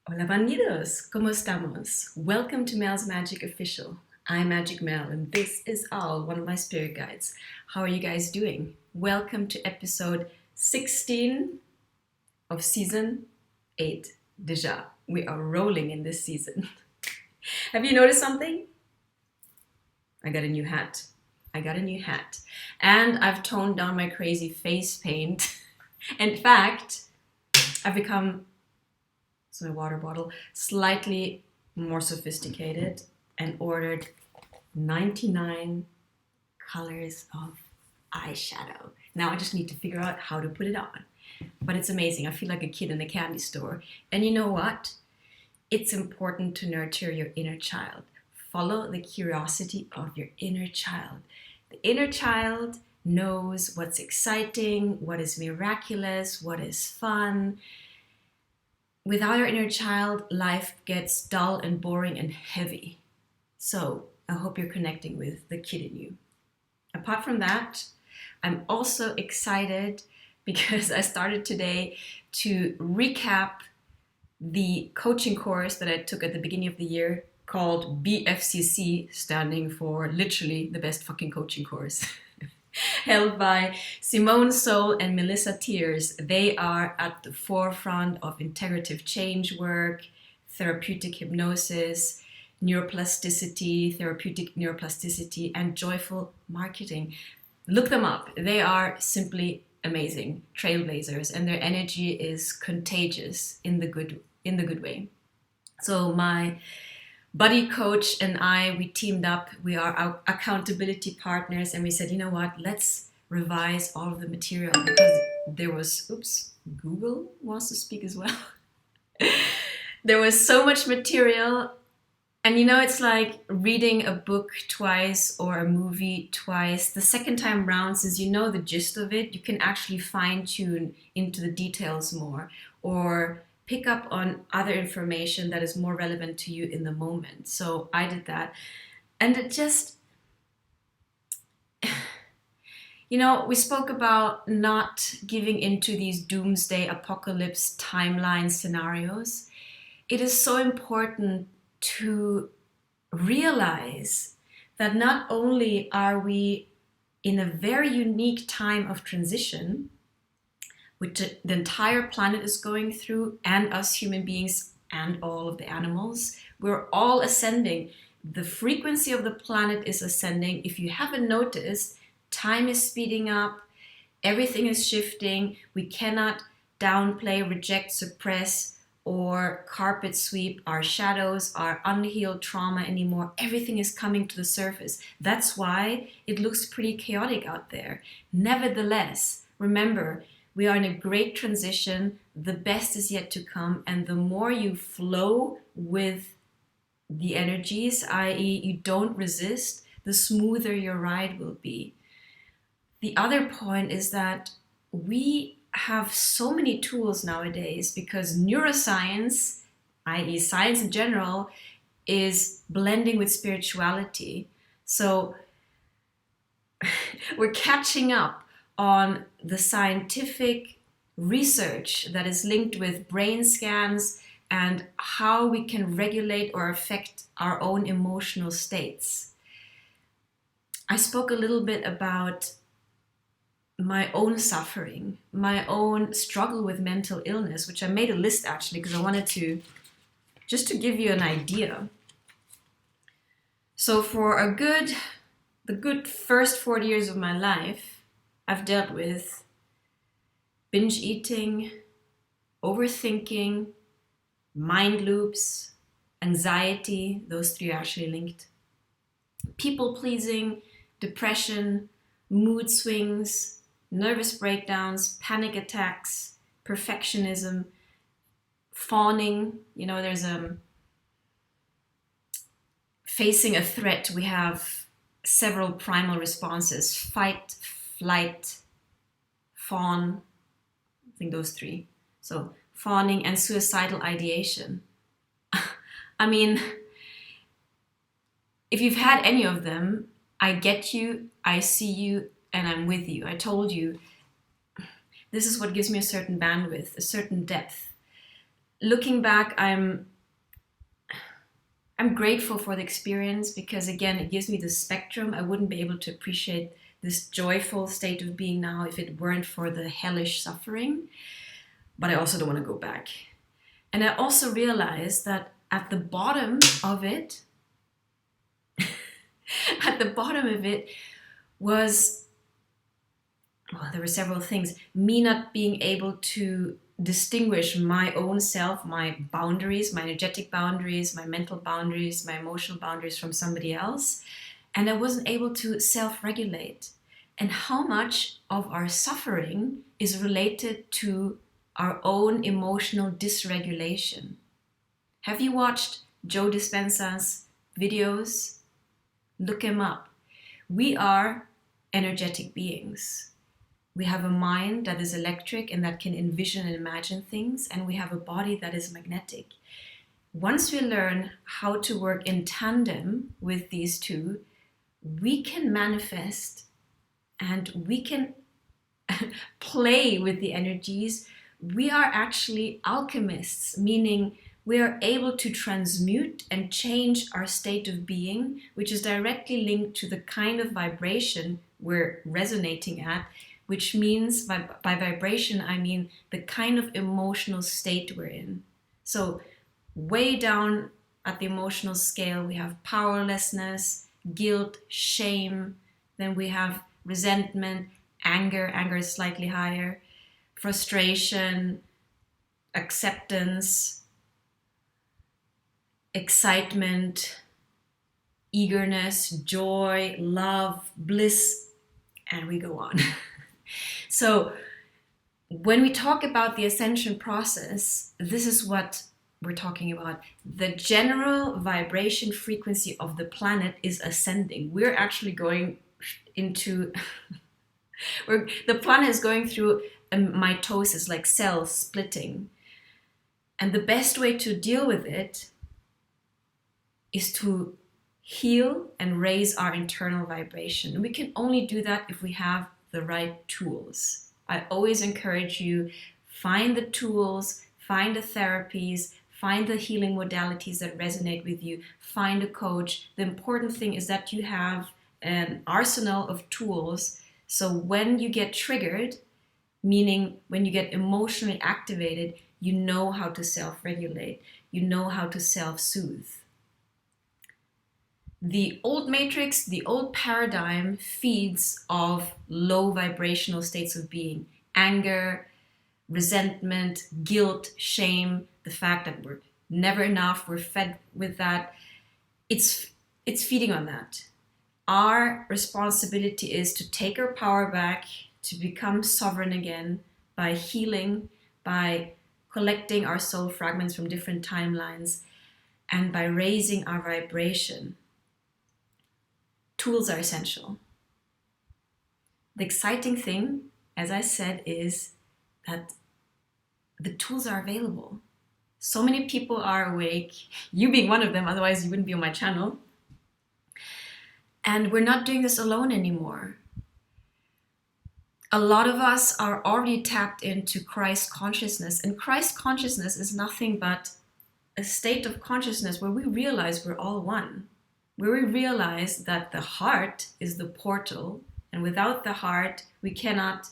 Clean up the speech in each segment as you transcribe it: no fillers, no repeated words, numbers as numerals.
Hola Bandidos, ¿cómo estamos? Welcome to Mel's Magic Official. I'm Magic Mel and this is Al, one of my spirit guides. How are you guys doing? Welcome to episode 16 of season 8. Deja, we are rolling in this season. Have you noticed something? I got a new hat. And I've toned down my crazy face paint. In fact, I've become, it's my water bottle, slightly more sophisticated and ordered 99 colors of eyeshadow. Now I just need to figure out how to put it on. But it's amazing. I feel like a kid in a candy store. And you know what? It's important to nurture your inner child. Follow the curiosity of your inner child. The inner child knows what's exciting, what is miraculous, what is fun. Without your inner child, life gets dull and boring and heavy. So I hope you're connecting with the kid in you. Apart from that, I'm also excited because I started today to recap the coaching course that I took at the beginning of the year called BFCC, standing for literally the best fucking coaching course. Held by Simone Soul and Melissa Tears. They are at the forefront of integrative change work, therapeutic hypnosis, therapeutic neuroplasticity, and joyful marketing. Look them up. They are simply amazing trailblazers, and their energy is contagious in the good way. So my buddy coach and I, we teamed up. We are our accountability partners, and we said, you know what? Let's revise all of the material because there was, Google wants to speak as well. There was so much material, and you know, it's like reading a book twice or a movie twice. The second time round, since you know the gist of it, you can actually fine tune into the details more or pick up on other information that is more relevant to you in the moment. So I did that. And it just, you know, we spoke about not giving into these doomsday apocalypse timeline scenarios. It is so important to realize that not only are we in a very unique time of transition, which the entire planet is going through, and us human beings and all of the animals, we're all ascending. The frequency of the planet is ascending. If you haven't noticed, time is speeding up, everything is shifting. We cannot downplay, reject, suppress, or carpet sweep our shadows, our unhealed trauma anymore. Everything is coming to the surface. That's why it looks pretty chaotic out there. Nevertheless, remember, we are in a great transition. The best is yet to come. And the more you flow with the energies, i.e., you don't resist, the smoother your ride will be. The other point is that we have so many tools nowadays because neuroscience, i.e., science in general, is blending with spirituality. So we're catching up on the scientific research that is linked with brain scans and how we can regulate or affect our own emotional states. I spoke a little bit about my own suffering, my own struggle with mental illness, which I made a list actually because I wanted to, just to give you an idea. So for the good first 40 years of my life, I've dealt with binge eating, overthinking, mind loops, anxiety, those three are actually linked, people pleasing, depression, mood swings, nervous breakdowns, panic attacks, perfectionism, fawning. You know, there's facing a threat, we have several primal responses: fight, flight, fawn. I think those three. So fawning and suicidal ideation. I mean, if you've had any of them, I get you, I see you, and I'm with you. I told you, this is what gives me a certain bandwidth, a certain depth. looking back, I'm grateful for the experience because, again, it gives me the spectrum. I wouldn't be able to appreciate this joyful state of being now if it weren't for the hellish suffering. But I also don't want to go back. And I also realized that at the bottom of it, was, well, there were several things. Me not being able to distinguish my own self, my boundaries, my energetic boundaries, my mental boundaries, my emotional boundaries from somebody else. And I wasn't able to self-regulate. And how much of our suffering is related to our own emotional dysregulation. Have you watched Joe Dispenza's videos? Look him up. We are energetic beings. We have a mind that is electric and that can envision and imagine things, and we have a body that is magnetic. Once we learn how to work in tandem with these two, we can manifest and we can play with the energies. We are actually alchemists, meaning we are able to transmute and change our state of being, which is directly linked to the kind of vibration we're resonating at, which means by vibration, I mean the kind of emotional state we're in. So way down at the emotional scale, we have powerlessness, guilt, shame. Then we have resentment, anger. Anger is slightly higher. Frustration, acceptance, excitement, eagerness, joy, love, bliss, and we go on. So when we talk about the ascension process, this is what we're talking about. The general vibration frequency of the planet is ascending. We're actually going into the planet is going through a mitosis, like cells splitting. And the best way to deal with it is to heal and raise our internal vibration. And we can only do that if we have the right tools. I always encourage you, find the tools, find the therapies, find the healing modalities that resonate with you, find a coach. The important thing is that you have an arsenal of tools. So when you get triggered, meaning when you get emotionally activated, you know how to self-regulate, you know how to self-soothe. The old matrix, the old paradigm feeds off low vibrational states of being. Anger, resentment, guilt, shame, the fact that we're never enough, we're fed with that. It's feeding on that. Our responsibility is to take our power back, to become sovereign again by healing, by collecting our soul fragments from different timelines, and by raising our vibration. Tools are essential. The exciting thing, as I said, is that the tools are available. So many people are awake, you being one of them, otherwise you wouldn't be on my channel. And we're not doing this alone anymore. A lot of us are already tapped into Christ consciousness, and Christ consciousness is nothing but a state of consciousness where we realize we're all one, where we realize that the heart is the portal, and without the heart, we cannot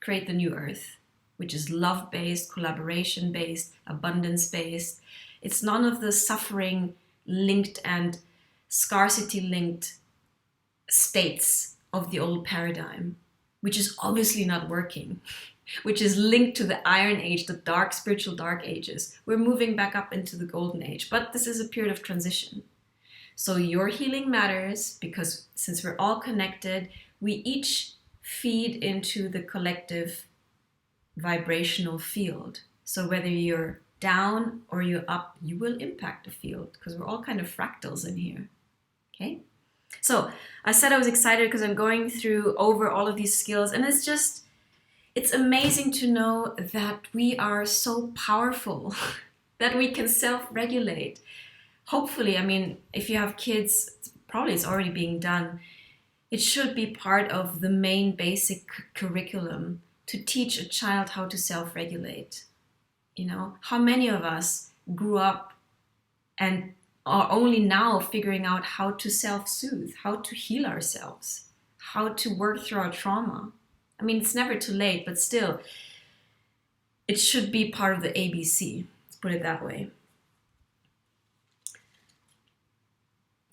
create the new earth, which is love-based, collaboration-based, abundance-based. It's none of the suffering-linked and scarcity-linked states of the old paradigm, which is obviously not working, which is linked to the Iron Age, the dark, spiritual dark ages. We're moving back up into the Golden Age, but this is a period of transition. So your healing matters because since we're all connected, we each feed into the collective vibrational field. So whether you're down or you're up, you will impact the field because we're all kind of fractals in here. Okay? So I said I was excited because I'm going through over all of these skills, and it's amazing to know that we are so powerful, that we can self-regulate. Hopefully, I mean, if you have kids, probably it's already being done. It should be part of the main basic curriculum to teach a child how to self-regulate How many of us grew up and are only now figuring out how to self-soothe, how to heal ourselves, how to work through our trauma? I mean, it's never too late, but still, it should be part of the ABC, let's put it that way.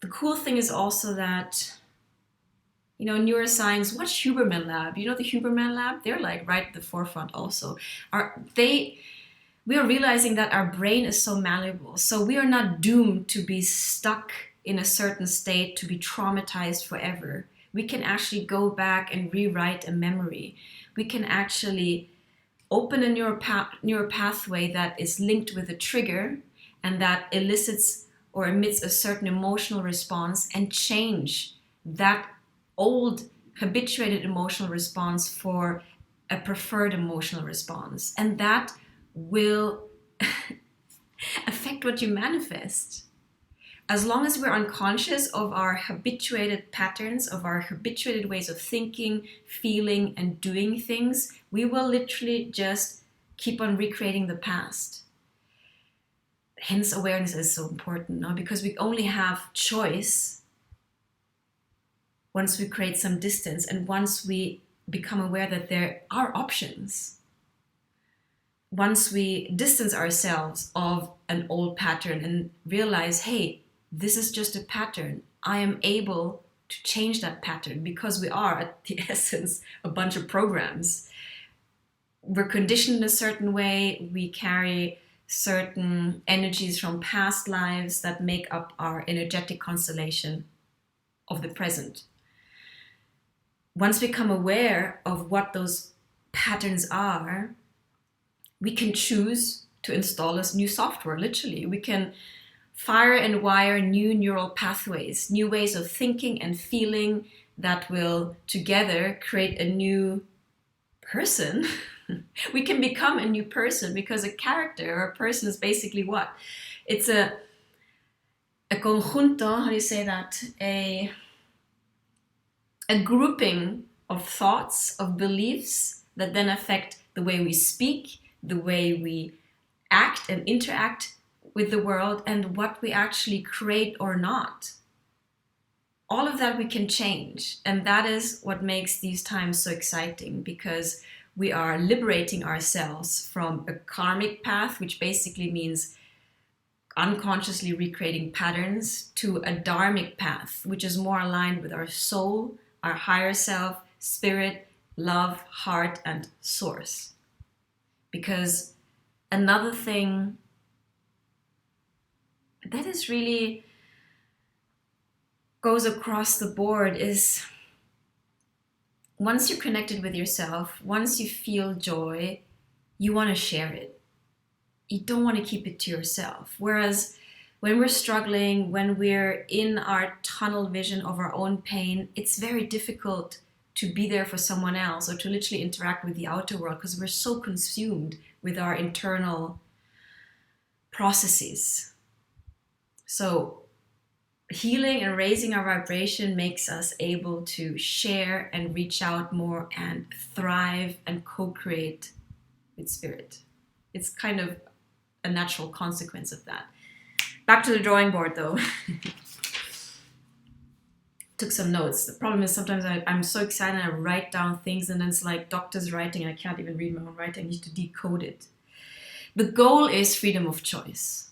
The cool thing is also that, neuroscience, watch Huberman Lab. The Huberman Lab? They're like right at the forefront also. We are realizing that our brain is so malleable. So we are not doomed to be stuck in a certain state, to be traumatized forever. We can actually go back and rewrite a memory. We can actually open a neural pathway that is linked with a trigger and that elicits or emits a certain emotional response and change that old habituated emotional response for a preferred emotional response. And that will affect what you manifest. As long as we're unconscious of our habituated patterns, of our habituated ways of thinking, feeling, and doing things, we will literally just keep on recreating the past. Hence, awareness is so important, no? Because we only have choice once we create some distance and once we become aware that there are options. Once we distance ourselves of an old pattern and realize, hey, this is just a pattern. I am able to change that pattern because we are, at the essence, a bunch of programs. We're conditioned in a certain way. We carry certain energies from past lives that make up our energetic constellation of the present. Once we become aware of what those patterns are, we can choose to install a new software, literally. We can fire and wire new neural pathways, new ways of thinking and feeling that will together create a new person. We can become a new person because a character or a person is basically what? It's a conjunto, how do you say that? A grouping of thoughts, of beliefs that then affect the way we speak, the way we act and interact with the world, and what we actually create or not. All of that we can change. And that is what makes these times so exciting, because we are liberating ourselves from a karmic path, which basically means unconsciously recreating patterns, to a dharmic path, which is more aligned with our soul, our higher self, spirit, love, heart, and source. Because another thing that is really goes across the board is once you're connected with yourself, once you feel joy, you want to share it. You don't want to keep it to yourself. Whereas when we're struggling, when we're in our tunnel vision of our own pain, it's very difficult to be there for someone else or to literally interact with the outer world because we're so consumed with our internal processes. So healing and raising our vibration makes us able to share and reach out more and thrive and co-create with spirit. It's kind of a natural consequence of that. Back to the drawing board though. Took some notes. The problem is sometimes I'm so excited and I write down things and then it's like doctor's writing and I can't even read my own writing. I need to decode it. The goal is freedom of choice.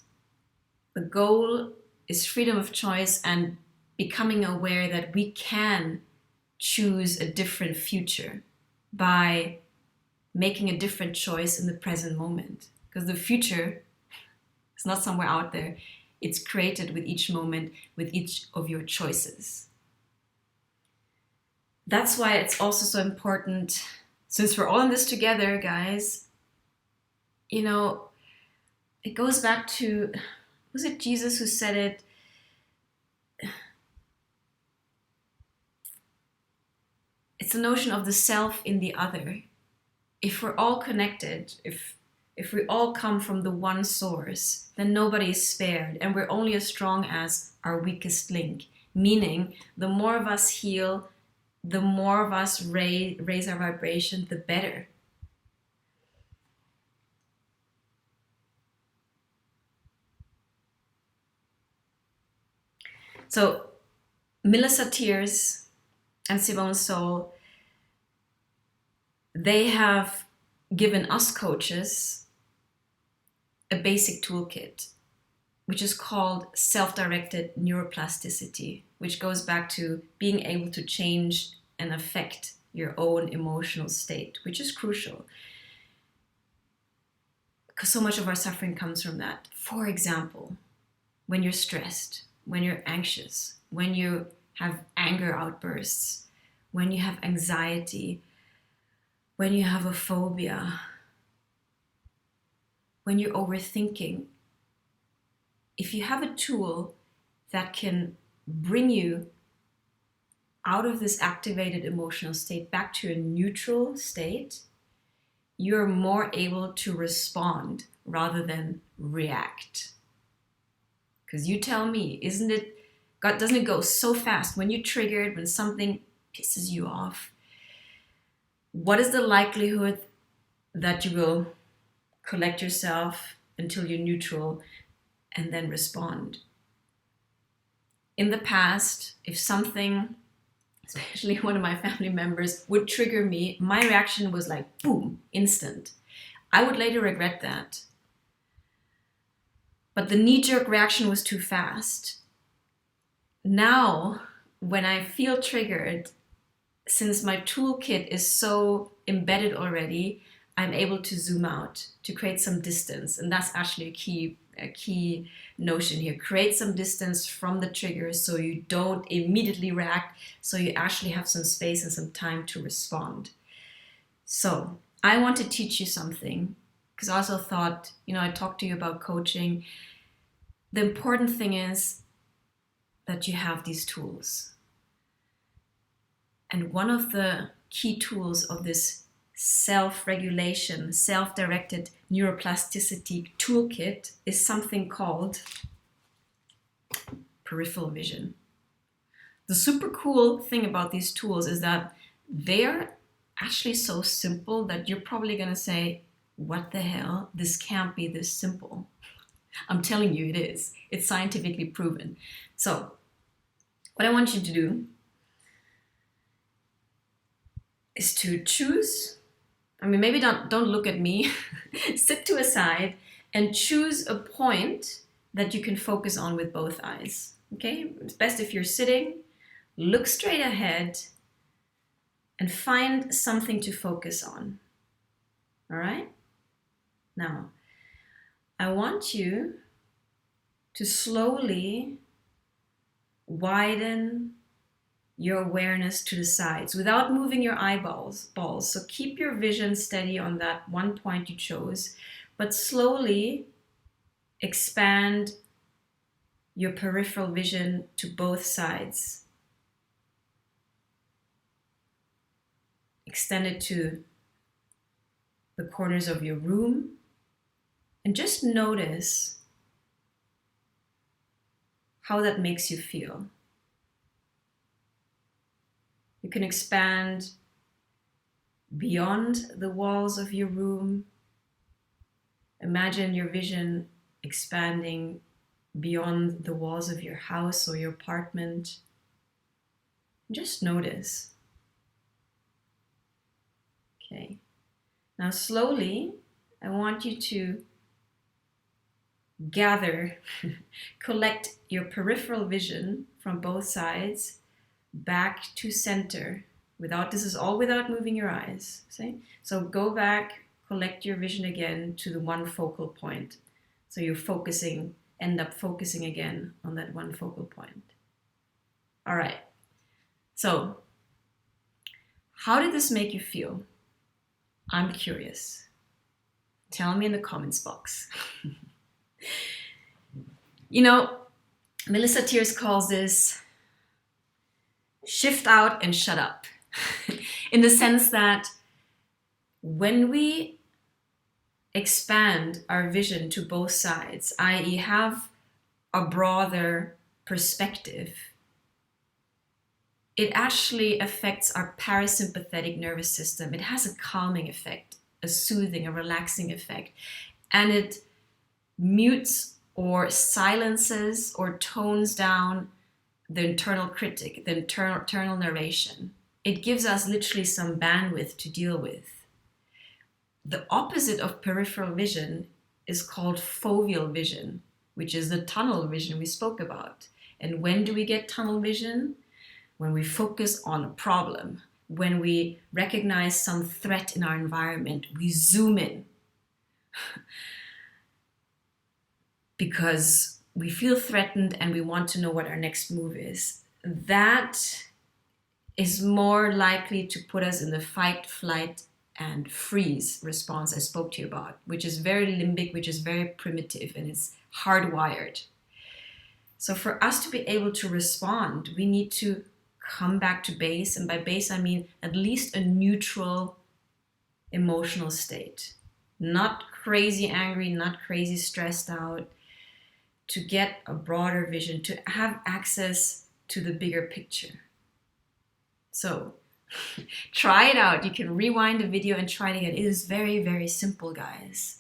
The goal is freedom of choice and becoming aware that we can choose a different future by making a different choice in the present moment. Because the future is not somewhere out there. It's created with each moment, with each of your choices. That's why it's also so important, since we're all in this together, guys, it goes back to, was it Jesus who said it? It's the notion of the self in the other. If we're all connected, if we all come from the one source, then nobody is spared, and we're only as strong as our weakest link. Meaning, the more of us heal, the more of us raise our vibration, the better. So Melissa Tears and Simone Soul, they have given us coaches a basic toolkit, which is called self-directed neuroplasticity, which goes back to being able to change and affect your own emotional state, which is crucial because so much of our suffering comes from that. For example, when you're stressed, when you're anxious, when you have anger outbursts, when you have anxiety, when you have a phobia, when you're overthinking, if you have a tool that can bring you out of this activated emotional state back to a neutral state, you're more able to respond rather than react. Because you tell me, doesn't it go so fast when you're triggered, when something pisses you off? What is the likelihood that you will collect yourself until you're neutral and then respond? In the past, if something, especially one of my family members, would trigger me, my reaction was like, boom, instant. I would later regret that. But the knee-jerk reaction was too fast. Now, when I feel triggered, since my toolkit is so embedded already, I'm able to zoom out, to create some distance. And that's actually a key notion here. Create some distance from the trigger so you don't immediately react, so you actually have some space and some time to respond. So I want to teach you something, because I also thought, I talked to you about coaching. The important thing is that you have these tools. And one of the key tools of this self-regulation, self-directed neuroplasticity toolkit is something called peripheral vision. The super cool thing about these tools is that they're actually so simple that you're probably going to say, what the hell? This can't be this simple. I'm telling you it is. It's scientifically proven. So what I want you to do is to choose, maybe don't look at me, sit to a side and choose a point that you can focus on with both eyes. Okay? It's best if you're sitting, look straight ahead and find something to focus on. All right? Now, I want you to slowly widen your awareness to the sides without moving your eyeballs. So keep your vision steady on that one point you chose, but slowly expand your peripheral vision to both sides. Extend it to the corners of your room and just notice how that makes you feel. You can expand beyond the walls of your room. Imagine your vision expanding beyond the walls of your house or your apartment. Just notice. Okay. Now slowly, I want you to collect your peripheral vision from both sides back to center. This is all without moving your eyes. See? So go back, collect your vision again to the one focal point. So you're end up focusing again on that one focal point. All right. So how did this make you feel? I'm curious. Tell me in the comments box. Melissa Tears calls this shift out and shut up. In the sense that when we expand our vision to both sides, i.e. have a broader perspective, it actually affects our parasympathetic nervous system. It has a calming effect, a soothing, a relaxing effect, and it mutes or silences or tones down the internal critic, the internal narration. It gives us literally some bandwidth to deal with. The opposite of peripheral vision is called foveal vision, which is the tunnel vision we spoke about. And when do we get tunnel vision? When we focus on a problem, when we recognize some threat in our environment, we zoom in because we feel threatened and we want to know what our next move is. That is more likely to put us in the fight, flight, and freeze response I spoke to you about, which is very limbic, which is very primitive, and it's hardwired. So for us to be able to respond, we need to come back to base. And by base, I mean at least a neutral emotional state. Not crazy angry, not crazy stressed out, to get a broader vision, to have access to the bigger picture. So try it out. You can rewind the video and try it again. It is very, very simple, guys.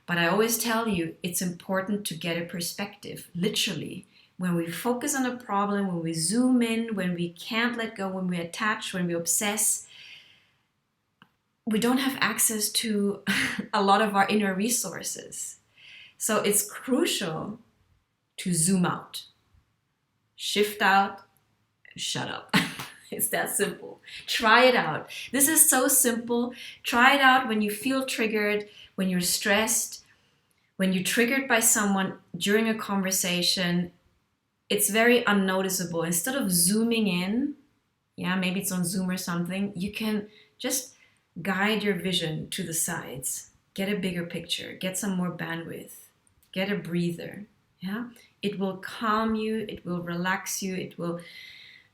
But I always tell you, it's important to get a perspective, literally. When we focus on a problem, when we zoom in, when we can't let go, when we attach, when we obsess, we don't have access to a lot of our inner resources. So it's crucial to zoom out, shift out, and shut up. It's that simple. Try it out. This is so simple. Try it out when you feel triggered, when you're stressed, when you're triggered by someone during a conversation. It's very unnoticeable. Instead of zooming in, maybe it's on Zoom or something, you can just guide your vision to the sides. Get a bigger picture. Get some more bandwidth. Get a breather. It will calm you. It will relax you. It will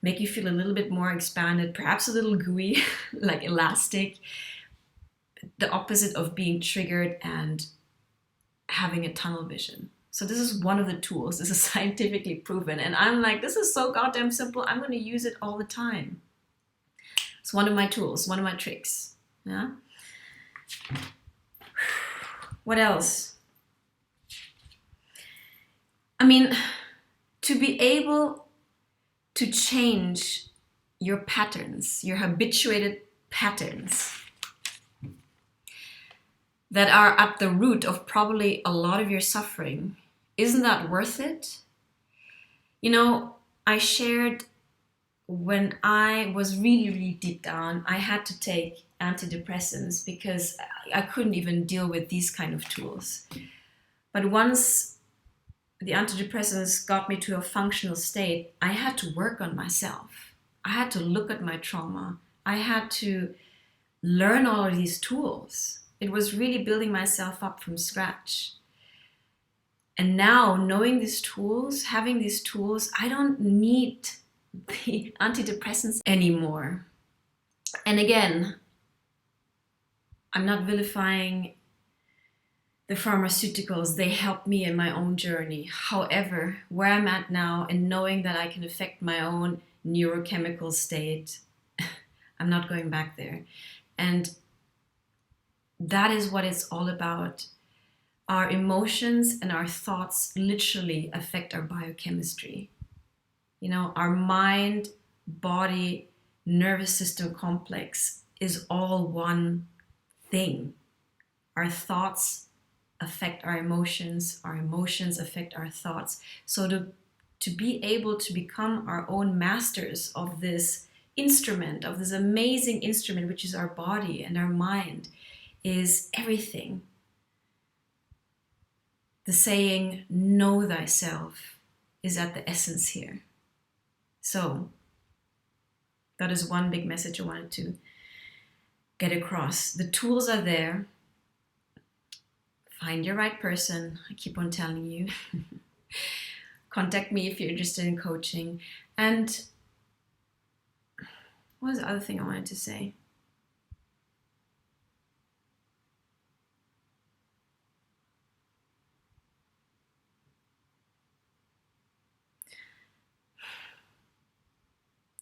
make you feel a little bit more expanded, perhaps a little gooey, like elastic. The opposite of being triggered and having a tunnel vision. So this is one of the tools. This is scientifically proven. And I'm like, this is so goddamn simple. I'm going to use it all the time. It's one of my tools, one of my tricks. Yeah. What else? I mean, to be able to change your patterns, your habituated patterns that are at the root of probably a lot of your suffering, isn't that worth it? I shared when I was really, really deep down, I had to take antidepressants because I couldn't even deal with these kind of tools. But once the antidepressants got me to a functional state, I had to work on myself. I had to look at my trauma. I had to learn all of these tools. It was really building myself up from scratch. And now, knowing these tools, having these tools, I don't need the antidepressants anymore. And again, I'm not vilifying the pharmaceuticals. They helped me in my own journey. However, where I'm at now and knowing that I can affect my own neurochemical state, I'm not going back there. And that is what it's all about. Our emotions and our thoughts literally affect our biochemistry. Our mind, body, nervous system complex is all one thing. Our thoughts affect our emotions affect our thoughts. So to be able to become our own masters of this instrument, of this amazing instrument, which is our body and our mind, is everything. The saying, know thyself, is at the essence here. So that is one big message I wanted to get across. The tools are there. Find your right person. I keep on telling you. Contact me if you're interested in coaching. And what was the other thing I wanted to say?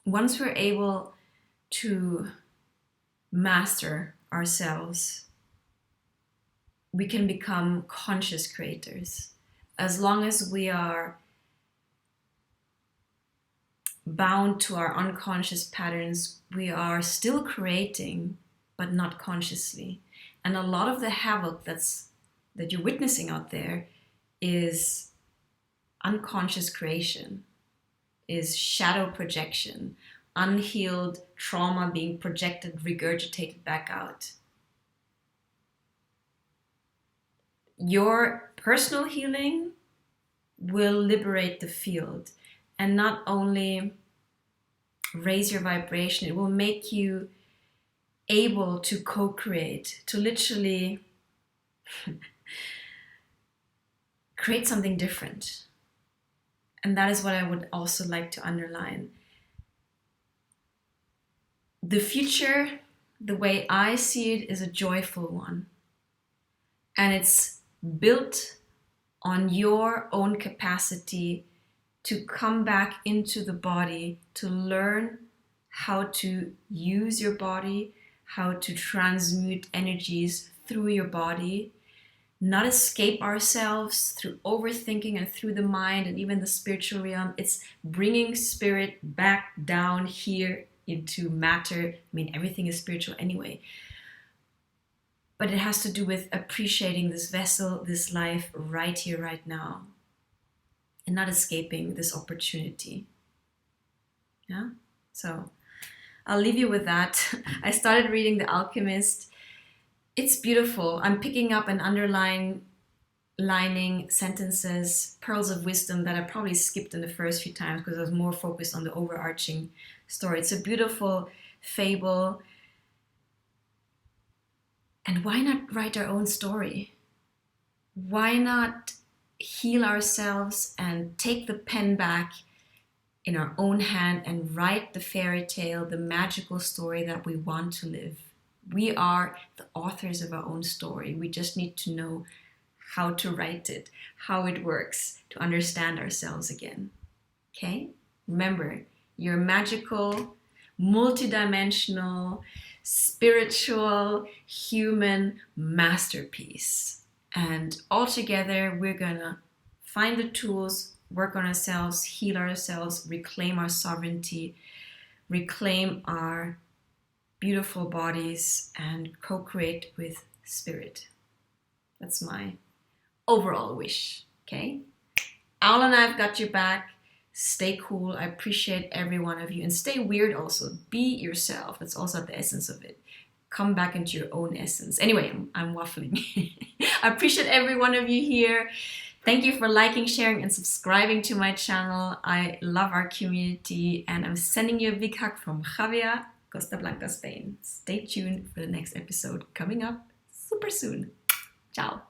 Once we're able to master ourselves, we can become conscious creators. As long as we are bound to our unconscious patterns, we are still creating, but not consciously. And a lot of the havoc that you're witnessing out there is unconscious creation, is shadow projection, unhealed trauma being projected, regurgitated back out. Your personal healing will liberate the field and not only raise your vibration, it will make you able to co-create, to literally create something different. And that is what I would also like to underline. The future, the way I see it, is a joyful one. And it's built on your own capacity to come back into the body, to learn how to use your body, how to transmute energies through your body, not escape ourselves through overthinking and through the mind and even the spiritual realm. It's bringing spirit back down here into matter. I mean, everything is spiritual anyway. But it has to do with appreciating this vessel, this life right here, right now, and not escaping this opportunity. Yeah? So I'll leave you with that. I started reading The Alchemist. It's beautiful. I'm picking up and underlining sentences, pearls of wisdom that I probably skipped in the first few times because I was more focused on the overarching story. It's a beautiful fable. And why not write our own story? Why not heal ourselves and take the pen back in our own hand and write the fairy tale, the magical story that we want to live? We are the authors of our own story. We just need to know how to write it, how it works, to understand ourselves again. Okay? Remember, you're magical, multidimensional, spiritual, human masterpiece. And all together, we're gonna find the tools, work on ourselves, heal ourselves, reclaim our sovereignty, reclaim our beautiful bodies, and co-create with spirit. That's my overall wish, okay? Owl and I've got your back. Stay cool. I appreciate every one of you. And stay weird also. Be yourself. That's also the essence of it. Come back into your own essence. Anyway, I'm waffling. I appreciate every one of you here. Thank you for liking, sharing, and subscribing to my channel. I love our community. And I'm sending you a big hug from Javier, Costa Blanca, Spain. Stay tuned for the next episode coming up super soon. Ciao.